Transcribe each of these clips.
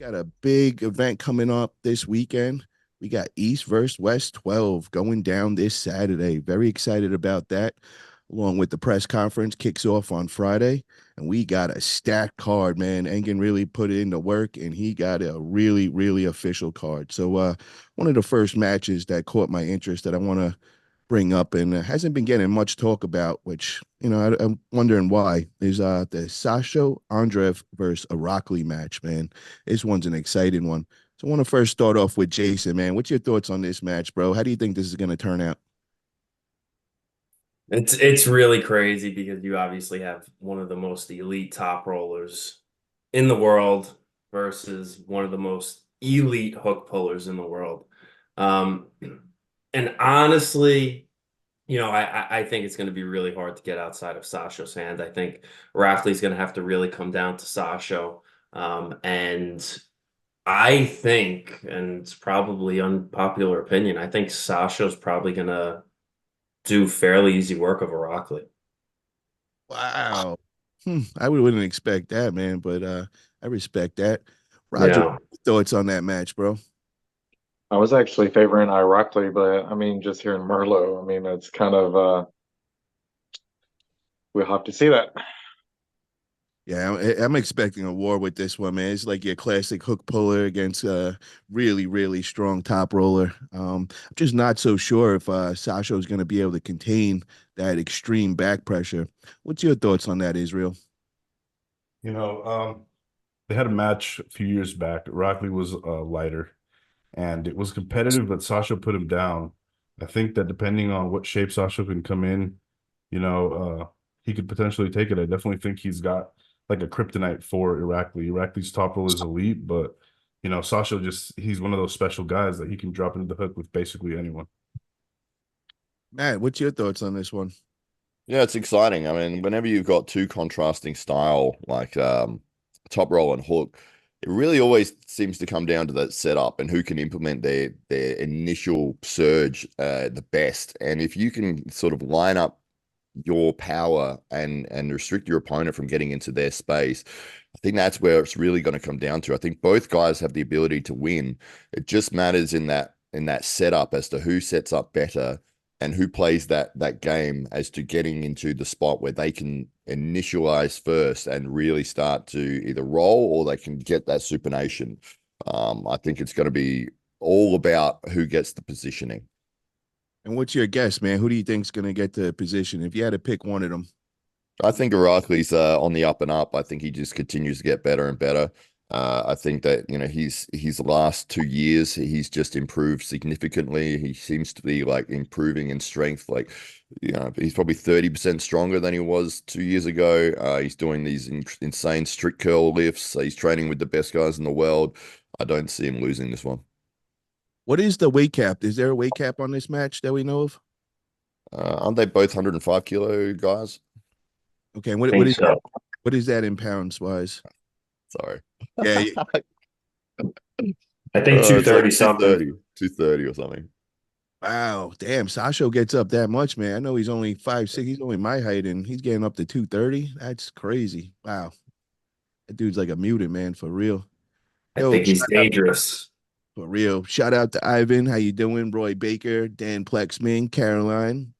Got a big event coming up this weekend. We got East versus West 12 going down this Saturday. Very excited about that. Along with the press conference kicks off on Friday. And we got a stacked card, man. Engen really put in the work and he got a really, really official card. So one of the first matches that caught my interest that I want to bring up and hasn't been getting much talk about, which I'm wondering why, is the Sasha Andreev versus a Rockley match, man. This one's an exciting one. So I want to first start off with Jason, man. What's your thoughts on this match, bro? How do you think this is going to turn out? It's really crazy because you obviously have one of the most elite top rollers in the world versus one of the most elite hook pullers in the world. Um, and honestly, I think it's going to be really hard to get outside of Sasha's hand. I think Raftley's going to have to really come down to Sasha. And I think, and it's probably unpopular opinion, I think Sasha's probably going to do fairly easy work over Rockley. Wow. I wouldn't expect that, man, but I respect that. Roger, Yeah. thoughts on that match, bro? I was actually favoring Ironically, but I mean, just here in Merlot, I mean, it's kind of we'll have to see that. Yeah, I'm expecting a war with this one, man. It's like your classic hook puller against a really, really strong top roller. I'm just not so sure if Sasha is going to be able to contain that extreme back pressure. What's your thoughts on that, Israel? You know, they had a match a few years back. Rockley was lighter, and it was competitive, but Sasha put him down. I think that depending on what shape Sasha can come in, you know, he could potentially take it. I definitely think he's got like a kryptonite for Irakli. Irakli's top roll is elite, but Sasha he's one of those special guys that he can drop into the hook with basically anyone. Matt, what's your thoughts on this one? Yeah, it's exciting. I mean, whenever you've got two contrasting style like top roll and hook, it really always seems to come down to that setup and who can implement their initial surge the best. And if you can sort of line up your power and restrict your opponent from getting into their space, I think that's where it's really going to come down to. I think both guys have the ability to win. It just matters in that setup as to who sets up better and who plays that game as to getting into the spot where they can initialize first and really start to either roll or they can get that supination. I think it's going to be all about who gets the positioning. And what's your guess, man? Who do you think's going to get the position if you had to pick one of them? I think Irakli's on the up and up. I think he just continues to get better and better. I think that his last 2 years he's just improved significantly. He seems to be like improving in strength. Like he's probably 30% stronger than he was 2 years ago. He's doing these insane strict curl lifts. He's training with the best guys in the world. I don't see him losing this one. What is the weight cap? Is there a weight cap on this match that we know of? Aren't they both 105 kilo guys? Okay, I think so. what is that in pounds wise? Sorry. Yeah, I think It's like 230 something. 230 or something. wow, damn, Sasha gets up that much, man. I know he's only 5'6", he's only my height, and he's getting up to 230. That's crazy. Wow. That dude's like a mutant, man, for real. I Yo, think he's dangerous. for real. Shout out to Ivan. How you doing? Roy Baker, Dan Plexman, Caroline,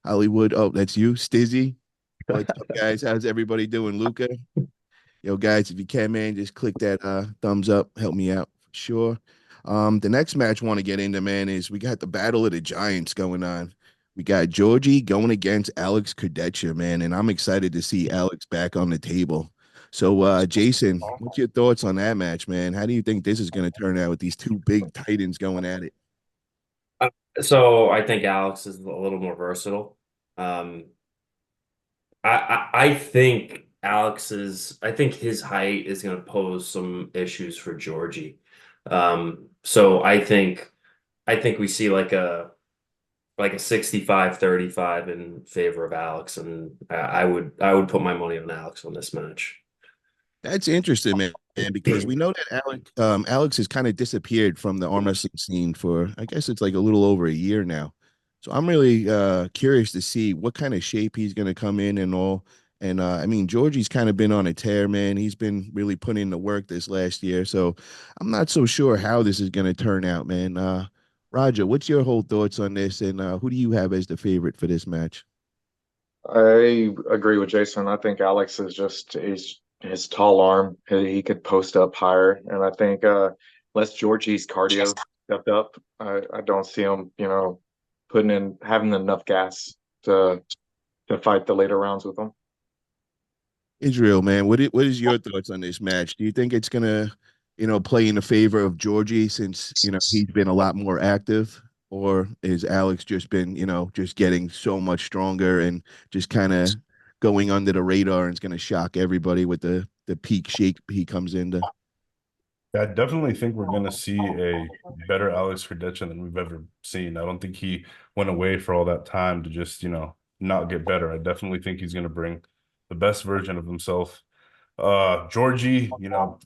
Hollywood. Oh, that's you, Stizzy. What's up, guys? How's everybody doing? Luca? Yo, guys, if you can, man, just click that thumbs up. Help me out for sure. The next match I want to get into, man, is we got the Battle of the Giants going on. We got Georgie going against Alex Kadeta, man, and I'm excited to see Alex back on the table. So, Jason, what's your thoughts on that match, man? How do you think this is going to turn out with these two big titans going at it? So I think Alex is a little more versatile. Um, I think I think his height is going to pose some issues for Georgie. So I think we see like a 65-35 in favor of Alex, and I would put my money on Alex on this match. That's interesting, man, because we know that Alex has kind of disappeared from the arm wrestling scene for, I guess it's like a little over a year now. So I'm really curious to see what kind of shape he's going to come in and all. And I mean, Georgie's kind of been on a tear, man. He's been really putting in the work this last year. So I'm not so sure how this is going to turn out, man. Roger, what's your whole thoughts on this? And who do you have as the favorite for this match? I agree with Jason. I think Alex is just his tall arm. He could post up higher, and I think unless Georgie's cardio stepped up, I don't see him, putting in having enough gas to fight the later rounds with him. Israel, man, what is your thoughts on this match? Do you think it's gonna, play in the favor of Georgie since he's been a lot more active, or is Alex just been just getting so much stronger and just kind of going under the radar and it's gonna shock everybody with the peak shape he comes into? I definitely think we're going to see a better Alex Kadeta than we've ever seen. I don't think he went away for all that time to just, not get better. I definitely think he's going to bring the best version of himself. Georgie,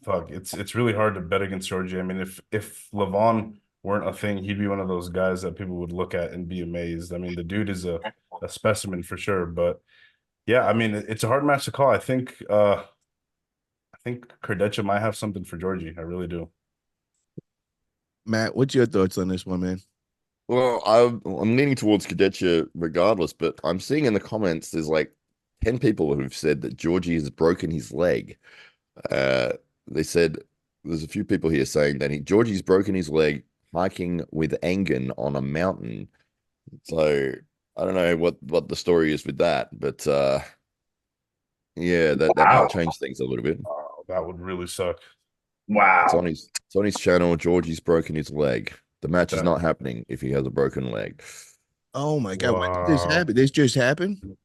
fuck, it's really hard to bet against Georgie. I mean, if Levan weren't a thing, he'd be one of those guys that people would look at and be amazed. I mean, the dude is a specimen for sure. But yeah, I mean, it's a hard match to call. I think Kadeta might have something for Georgie. I really do. Matt, what's your thoughts on this one, man? Well, I'm leaning towards Kadeta regardless, but I'm seeing in the comments there's like 10 people who've said that Georgie has broken his leg. Uh, they said there's a few people here saying that Georgie's broken his leg hiking with Engen on a mountain. So I don't know what the story is with that, but yeah, that might Wow. change things a little bit. Oh, that would really suck. It's Wow. on his channel. Georgie's broken his leg. The match is That- not happening if he has a broken leg. Oh my God, when did this Wow. happen? This just happened?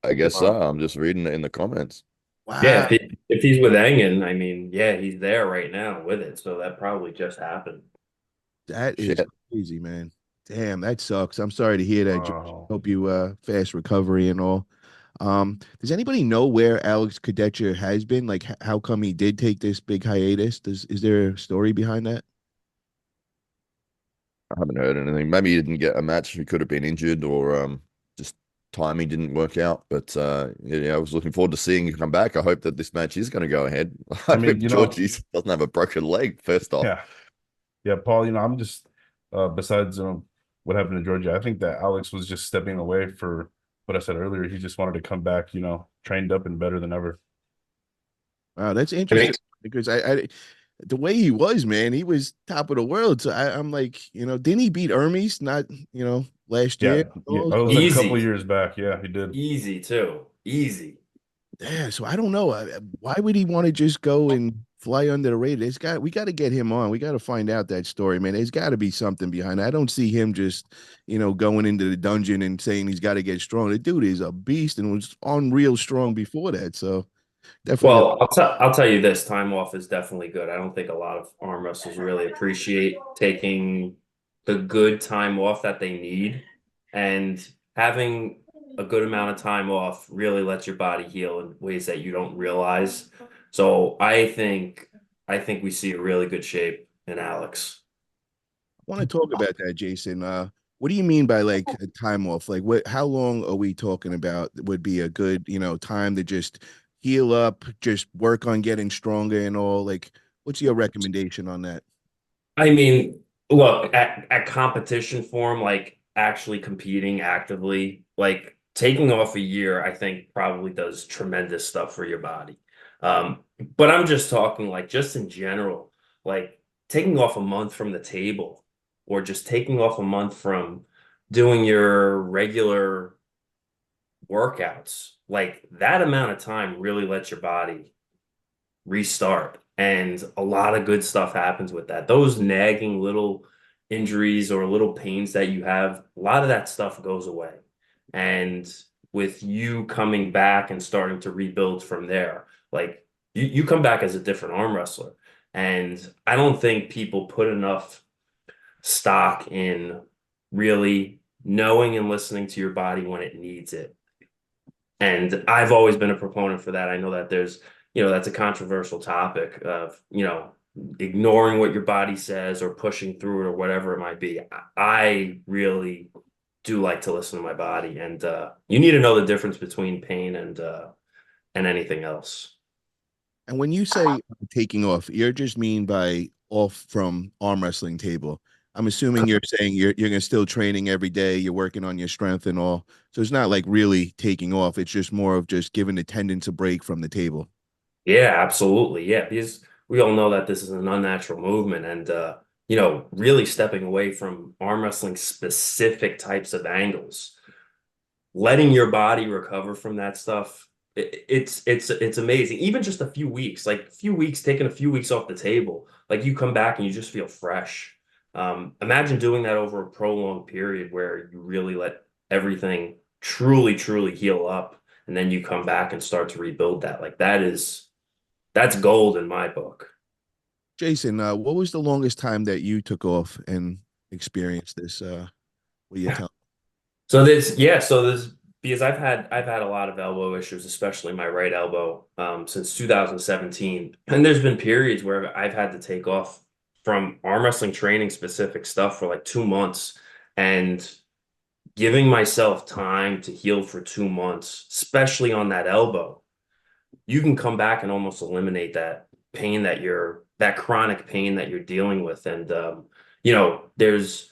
I guess so. Wow. I'm just reading it in the comments. Yeah, Wow, if he's with Engen, I mean, yeah, he's there right now with it. So that probably just happened. that is Shit. crazy, man. Damn, that sucks. I'm sorry to hear that, George. Wow. Hope you fast recovery and all. Does anybody know where Alex Kadeta has been? Like, how come he did take this big hiatus? Is there a story behind that? I haven't heard anything. Maybe he didn't get a match. He could have been injured or just timing didn't work out. But yeah, I was looking forward to seeing him come back. I hope that this match is going to go ahead. I I mean, hope Georgie doesn't have a broken leg first off. yeah. Yeah, Paul, I'm just besides what happened to Georgia, I think that Alex was just stepping away for what I said earlier. He just wanted to come back, trained up and better than ever. Wow, that's I mean, interesting because I the way he was, man, he was top of the world. So I'm like, didn't he beat Hermes not, last Yeah, year? yeah. That was a couple easy, years back. Yeah, he did. easy too. Easy. Yeah, so I don't know. Why would he want to just go and fly under the radar? We got to get him on. We got to find out that story, man. There's got to be something behind it. I don't see him just, going into the dungeon and saying he's got to get strong. The dude is a beast and was unreal strong before that. So definitely. Well, I'll tell you this, time off is definitely good. I don't think a lot of arm wrestlers really appreciate taking the good time off that they need. And having a good amount of time off really lets your body heal in ways that you don't realize. So I think we see a really good shape in Alex. Want to talk about that, Jason. What do you mean by like a time off? Like how long are we talking about would be a good, time to just heal up, just work on getting stronger and all? Like, what's your recommendation on that? I mean, look, at competition form, like actually competing actively, like taking off a year, I think probably does tremendous stuff for your body. But I'm just talking like just in general, like taking off a month from the table or just taking off a month from doing your regular workouts, like that amount of time really lets your body restart. And a lot of good stuff happens with that. Those nagging little injuries or little pains that you have, a lot of that stuff goes away. And with you coming back and starting to rebuild from there, like you come back as a different arm wrestler. And I don't think people put enough stock in really knowing and listening to your body when it needs it. And I've always been a proponent for that. I know that that's a controversial topic of, ignoring what your body says or pushing through it or whatever it might be. I really do like to listen to my body. And you need to know the difference between pain and and anything else. And when you say taking off, you're just mean by off from arm wrestling table. I'm assuming you're saying you're gonna still training every day, you're working on your strength and all. So it's not like really taking off. It's just more of just giving attendants a break from the table. Yeah, absolutely. Yeah, because we all know that this is an unnatural movement and really stepping away from arm wrestling specific types of angles, letting your body recover from that stuff. It's amazing. Even just a few weeks, like a few weeks, taking a few weeks off the table, like you come back and you just feel fresh. Imagine doing that over a prolonged period where you really let everything truly, truly heal up, and then you come back and start to rebuild that. Like that's gold in my book. Jason, what was the longest time that you took off and experienced this? What you tell? So this because I've had a lot of elbow issues, especially my right elbow, since 2017. And there's been periods where I've had to take off from arm wrestling training specific stuff for like 2 months and giving myself time to heal for 2 months, especially on that elbow. You can come back and almost eliminate that pain that chronic pain that you're dealing with. And there's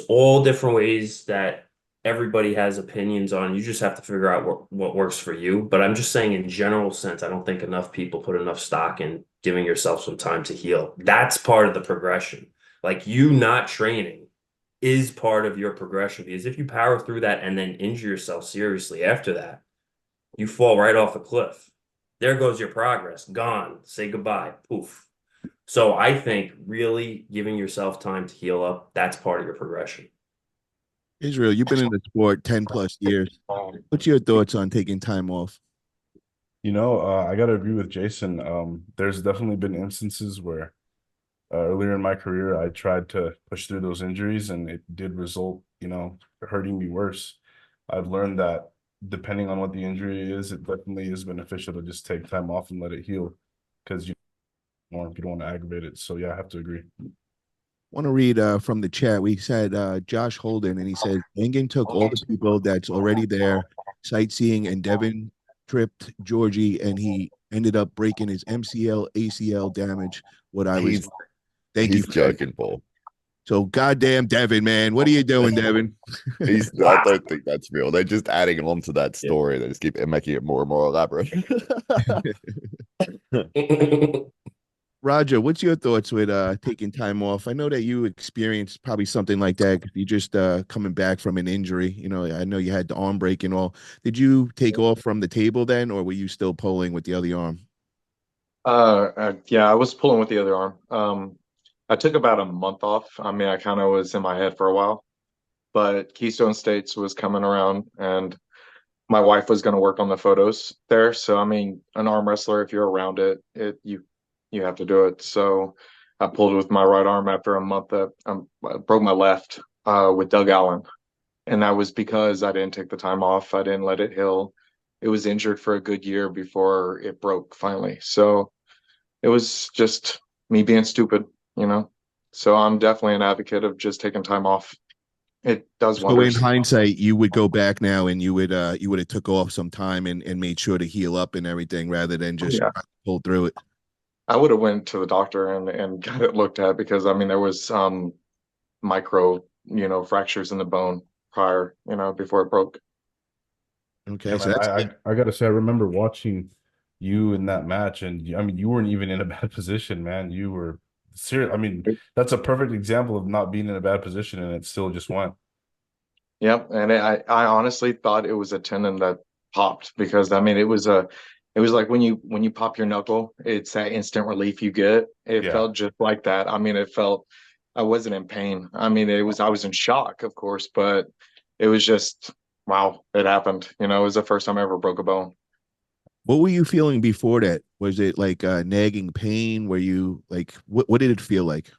all different ways that everybody has opinions on. You just have to figure out what works for you. But I'm just saying in general sense, I don't think enough people put enough stock in giving yourself some time to heal. That's part of the progression. Like you not training is part of your progression because if you power through that and then injure yourself seriously after that, you fall right off a cliff. There goes your progress. Gone. Say goodbye. Poof. So I think really giving yourself time to heal up, that's part of your progression. Israel, you've been in the sport 10 plus years. What's your thoughts on taking time off? I got to agree with Jason. There's definitely been instances where earlier in my career, I tried to push through those injuries and it did result, hurting me worse. I've learned that depending on what the injury is, it definitely is beneficial to just take time off and let it heal because you don't want to aggravate it. So yeah, I have to agree. Want to read from the chat. We said Josh Holden, and he said Engen took all the people that's already there sightseeing, and Devon tripped Georgie, and he ended up breaking his MCL, ACL damage. What I was. He's Thank you. he's joking, Paul. So goddamn Devon, man, what are you doing, Devon? I don't think that's real. They're just adding on to that story. They just keep making it more and more elaborate. Roger, what's your thoughts with taking time off? I know that you experienced probably something like that. You just coming back from an injury. I know you had the arm break and all. Did you take off from the table then, or were you still pulling with the other arm? Yeah, I was pulling with the other arm. I took about a month off. I mean, I kind of was in my head for a while, but Keystone States was coming around and my wife was going to work on the photos there. So, I mean, an arm wrestler, if you're around you have to do it. So I pulled with my right arm after a month that I broke my left with Doug Allen. And that was because I didn't take the time off. I didn't let it heal. It was injured for a good year before it broke finally. So it was just me being stupid, you know. So I'm definitely an advocate of just taking time off. It does So in wonders. hindsight, you would go back now and you would have took off some time and made sure to heal up and everything rather than just Yeah. pull through it. I would have went to the doctor and got it looked at because I mean there was micro, fractures in the bone prior, before it broke. Okay, Yeah, so man, I gotta say, I remember watching you in that match, and I mean, you weren't even in a bad position, man. You were serious. I mean, that's a perfect example of not being in a bad position, and it still just went. Yep, and I honestly thought it was a tendon that popped because I mean it was like when you pop your knuckle, it's that instant relief you get. It Yeah. felt just like that. I mean, I wasn't in pain. I mean, I was in shock, of course, but it was just wow, it happened. It was the first time I ever broke a bone. what were you feeling before that? Was it like nagging pain? Were you like what did it feel like?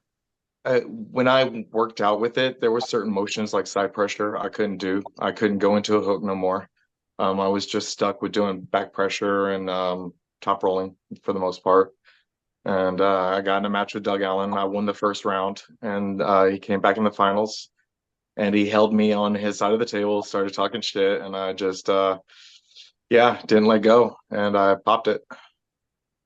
When I worked out with it, there were certain motions like side pressure I couldn't do. I couldn't go into a hook no more. I was just stuck with doing back pressure and top rolling for the most part. And I got in a match with Doug Allen. I won the first round, and he came back in the finals. And he held me on his side of the table, started talking shit, and I just Yeah, didn't let go, and I popped it.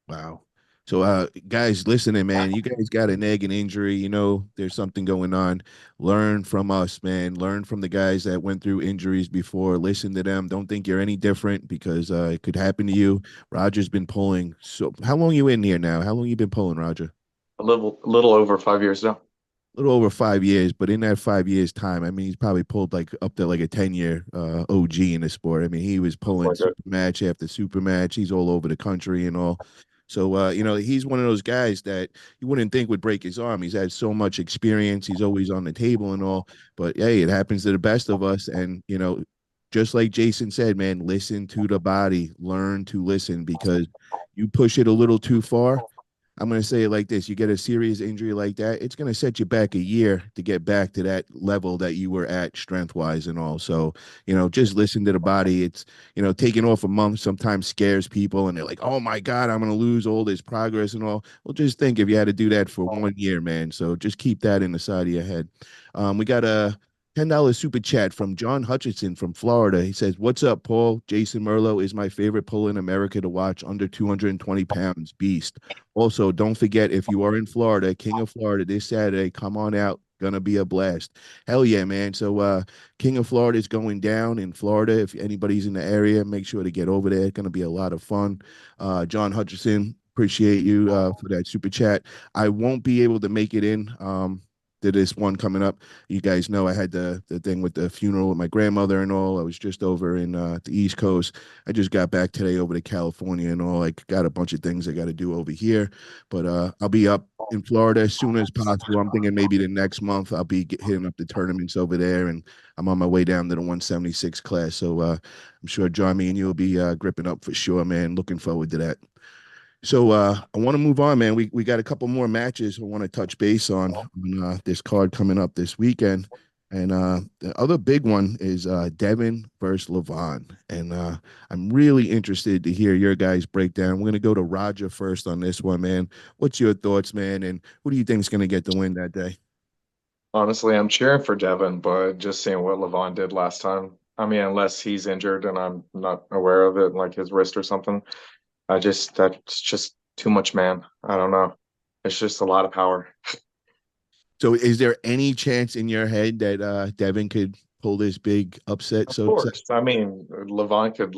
Wow. So guys listening, man, you guys got a nagging injury, there's something going on. Learn from us, man. Learn from the guys that went through injuries before. Listen to them. Don't think you're any different because it could happen to you. Roger's been pulling. So how long you in here now? How long you been pulling, Roger? A little over 5 years now. Little over 5 years, but in that 5 years time, I mean, he's probably pulled like up to like a 10-year OG in the sport. I mean, he was pulling Like it. super match after super match. He's all over the country and all. So, he's one of those guys that you wouldn't think would break his arm. He's had so much experience. He's always on the table and all. But hey, it happens to the best of us. And, just like Jason said, man, listen to the body, learn to listen because you push it a little too far. I'm going to say it like this. You get a serious injury like that, it's going to set you back a year to get back to that level that you were at strength wise and all. So, just listen to the body. It's, taking off a month sometimes scares people and they're like, oh my God, I'm going to lose all this progress and all. Well, just think if you had to do that for 1 year, man. So just keep that in the side of your head. We got a $10 super chat from John Hutchinson from Florida. He says, what's up, Paul? Jason Merlo is my favorite pull in America to watch under 220 pounds. Beast. Also, don't forget if you are in Florida, King of Florida this Saturday, come on out. Gonna be a blast. Hell yeah, man. So King of Florida is going down in Florida. If anybody's in the area, make sure to get over there. It's gonna be a lot of fun. John Hutcherson, appreciate you for that super chat. I won't be able to make it in to this one coming up. You guys know I had the thing with the funeral with my grandmother and all. I was just over in the East Coast. I just got back today over to California and all. I got a bunch of things I got to do over here, but I'll be up in Florida as soon as possible. I'm thinking maybe the next month I'll be hitting up the tournaments over there, and I'm on my way down to the 176 class. So I'm sure John, me and you will be gripping up for sure, man. Looking forward to that. So I want to move on, man. We got a couple more matches I want to touch base on this card coming up this weekend. And the other big one is Devon versus Levan. And I'm really interested to hear your guys' breakdown. We're going to go to Roger first on this one, man. What's your thoughts, man? And who do you think is going to get the win that day? Honestly, I'm cheering for Devin, but just seeing what Levon did last time. I mean, unless he's injured and I'm not aware of it, like his wrist or something. That's just too much, man. I don't know. It's just a lot of power. So is there any chance in your head that Devin could pull this big upset? Of So to say? course. I mean, Levon could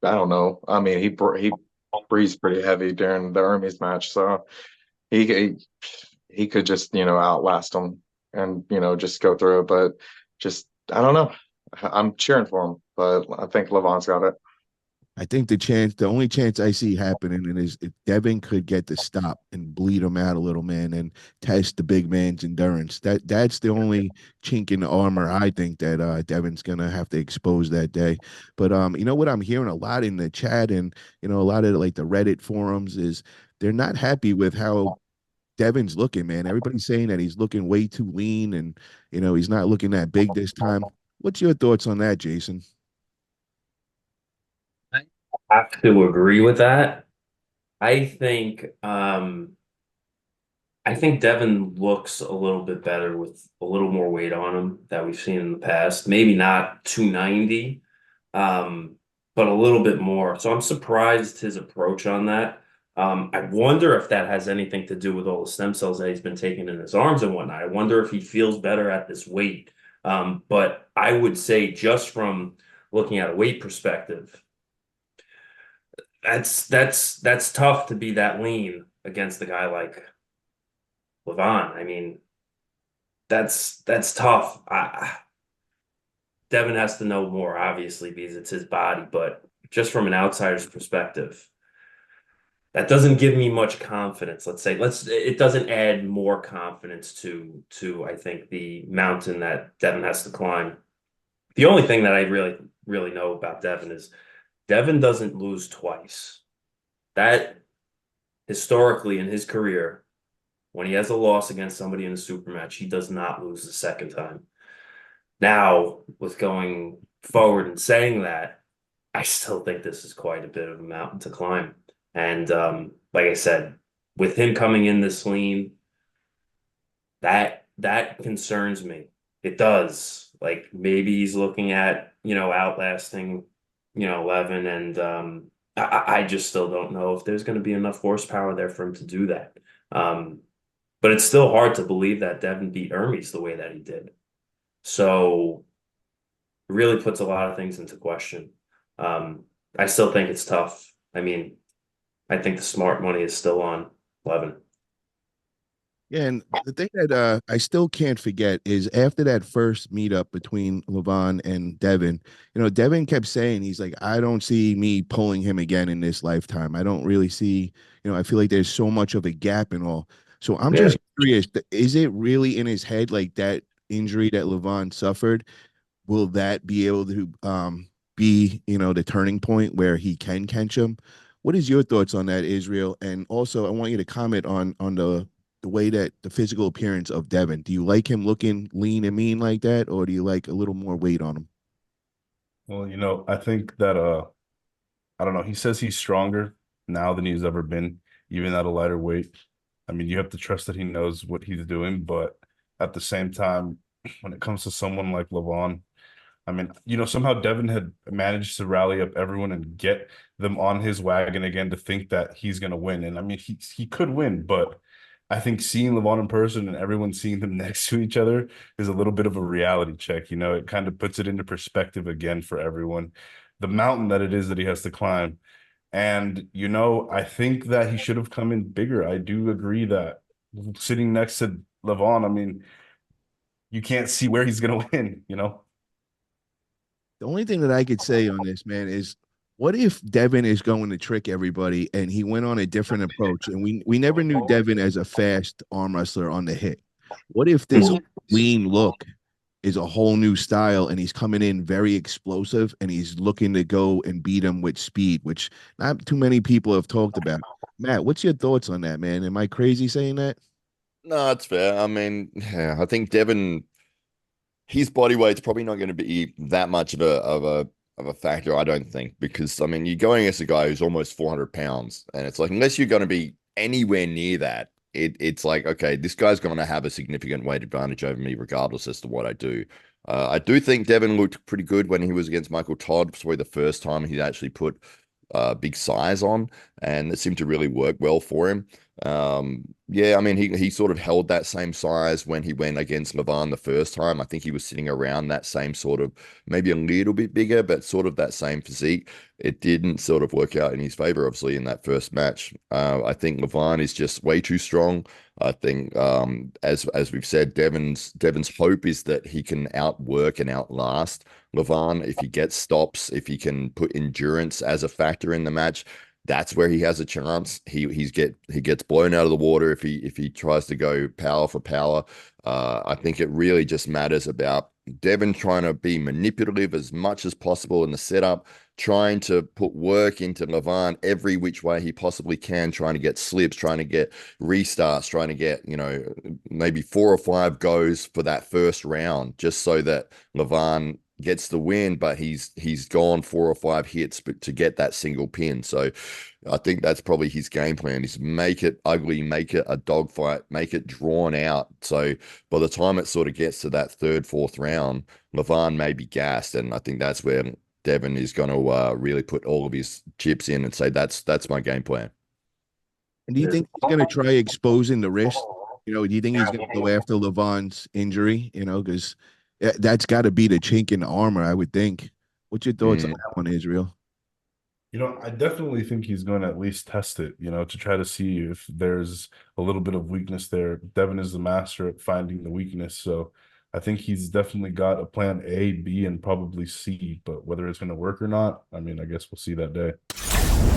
I don't know. I mean, he breathes pretty heavy during the Hermes match, so he he could just outlast him and just go through it. But just I don't know. I'm cheering for him, but I think Levon's got it. I think the only chance I see happening is if Devin could get the stop and bleed him out a little, man, and test the big man's endurance. That's the only chink in the armor I think that Devin's gonna have to expose that day. But you know what I'm hearing a lot in the chat and a lot of like the Reddit forums is they're not happy with how Devin's looking, man. Everybody's saying that he's looking way too lean and he's not looking that big this time. What's your thoughts on that, Jason? I have to agree with that. I think I think Devin looks a little bit better with a little more weight on him that we've seen in the past. Maybe not 290, um, but a little bit more. So I'm surprised his approach on that. I wonder if that has anything to do with all the stem cells that he's been taking in his arms and whatnot. I wonder if he feels better at this weight. But I would say just from looking at a weight perspective, that's tough to be that lean against a guy like Levan. I mean, that's tough. Devin has to know more, obviously, because it's his body, but just from an outsider's perspective, that doesn't give me much confidence. It doesn't add more confidence to I think the mountain that Devin has to climb. The only thing that I really know about Devin is Devin doesn't lose twice. That historically in his career, when he has a loss against somebody in a super match, he does not lose the second time. Now, with going forward and saying that, I still think this is quite a bit of a mountain to climb. And like I said, with him coming in this lean, that concerns me. It does. Like maybe he's looking at, outlasting, Levan, and I just still don't know if there's going to be enough horsepower there for him to do that. But it's still hard to believe that Devon beat Hermes the way that he did. So it really puts a lot of things into question. I still think it's tough. I mean, I think the smart money is still on Levan. Yeah, and the thing that I still can't forget is after that first meetup between Levan and Devon, Devon kept saying, he's like, I don't see me pulling him again in this lifetime. I don't really see, I feel like there's so much of a gap and all. So I'm Yeah. just curious, is it really in his head like that injury that Levan suffered? Will that be able to be, the turning point where he can catch him? What is your thoughts on that, Israel? And also, I want you to comment on the way that the physical appearance of Devon. Do you like him looking lean and mean like that, or do you like a little more weight on him? Well, I think that I don't know. He says he's stronger now than he's ever been, even at a lighter weight. I mean, you have to trust that he knows what he's doing, but at the same time, when it comes to someone like Levan, I mean, somehow Devon had managed to rally up everyone and get them on his wagon again to think that he's going to win. And I mean, he could win, but I think seeing Levan in person and everyone seeing them next to each other is a little bit of a reality check. It kind of puts it into perspective again for everyone. The mountain that it is that he has to climb. And, I think that he should have come in bigger. I do agree that sitting next to Levan, I mean, you can't see where he's going to win. The only thing that I could say on this, man, is what if Devon is going to trick everybody and he went on a different approach and we never knew Devon as a fast arm wrestler on the hit? What if this lean look is a whole new style and he's coming in very explosive and he's looking to go and beat him with speed, which not too many people have talked about. Matt, what's your thoughts on that, man? Am I crazy saying that? No, it's fair. I mean, yeah, I think Devon, his body weight's probably not going to be that much of a factor, I don't think, because I mean, you're going against a guy who's almost 400 pounds, and it's like unless you're going to be anywhere near that, it's like, okay, this guy's going to have a significant weight advantage over me, regardless as to what I do. I do think Devon looked pretty good when he was against Michael Todd. It's probably the first time he actually put big size on, and it seemed to really work well for him. Yeah, I mean, he sort of held that same size when he went against Levan the first time. I think he was sitting around that same sort of, maybe a little bit bigger, but sort of that same physique. It didn't sort of work out in his favor, obviously, in that first match. I think Levan is just way too strong. I think, as we've said, Devon's hope is that he can outwork and outlast Levan if he gets stops, if he can put endurance as a factor in the match. That's where he has a chance. He gets blown out of the water if he tries to go power for power. I think it really just matters about Devon trying to be manipulative as much as possible in the setup, trying to put work into Levan every which way he possibly can, trying to get slips, trying to get restarts, trying to get, maybe 4 or 5 goes for that first round, just so that Levan gets the win, but he's gone 4 or 5 hits to get that single pin. So I think that's probably his game plan, is make it ugly, make it a dogfight, make it drawn out. So by the time it sort of gets to that 3rd, 4th round, Levan may be gassed. And I think that's where Devon is going to really put all of his chips in and say, that's my game plan. And do you think he's going to try exposing the wrist? Do you think he's going to go after Levan's injury? Because that's got to be the chink in the armor, I would think. What's your thoughts on that one, Israel? I definitely think he's going to at least test it, to try to see if there's a little bit of weakness there. Devon is the master at finding the weakness. So I think he's definitely got a plan A, B, and probably C. But whether it's going to work or not, I mean, I guess we'll see that day.